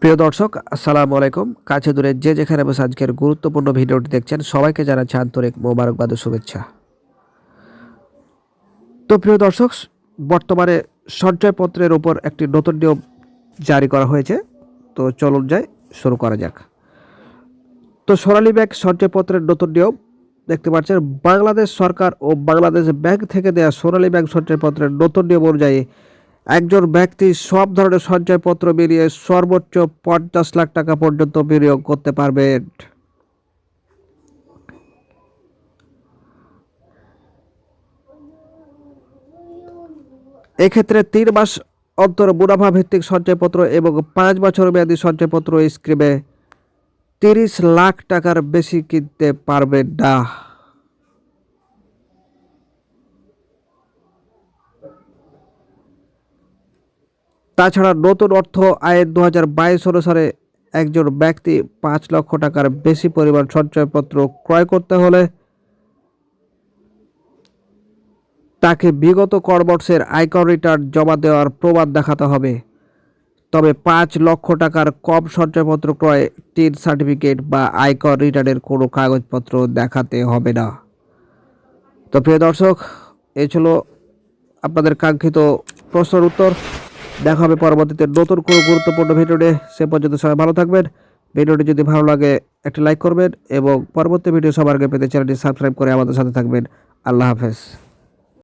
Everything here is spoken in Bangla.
প্রিয় দর্শক, আসসালামু আলাইকুম। কাছে দূরে যে যেখানে বসে আজকের গুরুত্বপূর্ণ ভিডিওটি দেখছেন, সবাইকে জানাচ্ছি আন্তরিক মোবারকবাদ ও শুভেচ্ছা। তো প্রিয় দর্শক, বর্তমানে সঞ্চয়পত্রের উপর একটি নতুন নিয়ম জারি করা হয়েছে। তো চলুন যাই, শুরু করা যাক। তো সোনালী ব্যাংক সঞ্চয়পত্রের নতুন নিয়ম দেখতে পাচ্ছেন। বাংলাদেশ সরকার ও বাংলাদেশ ব্যাংক থেকে দেওয়া সোনালী ব্যাংক সঞ্চয়পত্রের নতুন নিয়ম অনুযায়ী একজন ব্যক্তি সব ধরনের সঞ্চয়পত্র মিলিয়ে সর্বোচ্চ 50 লাখ টাকা পর্যন্ত বিনিয়োগ করতে পারবেন। এক্ষেত্রে 3 মাস অন্তর মুনাফা ভিত্তিক সঞ্চয়পত্র এবং 5 বছর মেয়াদী সঞ্চয়পত্র স্কিমে 30 লাখ টাকার বেশি কিনতে পারবেন না। তাছাড়া নতুন অর্থ আইন 2022 অনুসারে একজন ব্যক্তি 5 লক্ষ টাকার বেশি পরিমাণ সঞ্চয়পত্র ক্রয় করতে হলে তাকে বিগত কর আয়কর রিটার্ন জমা দেওয়ার প্রমাণ দেখাতে হবে। তবে 5 লক্ষ টাকার কম সঞ্চয়পত্র ক্রয়ে টিন সার্টিফিকেট বা আয়কর রিটার্নের কোনো কাগজপত্র দেখাতে হবে না। তো প্রিয় দর্শক, এই ছিল আপনাদের কাঙ্ক্ষিত প্রশ্নের উত্তর। দেখা হবে পরবর্তীতে নতুন কোনো গুরুত্বপূর্ণ ভিডিও নিয়ে। সে পর্যন্ত সবাই ভালো থাকবেন। ভিডিওটি যদি ভালো লাগে একটি লাইক করবেন এবং পরবর্তী ভিডিও সবার আগে পেতে চ্যানেলটি সাবস্ক্রাইব করে আমাদের সাথে থাকবেন। আল্লাহ হাফেজ।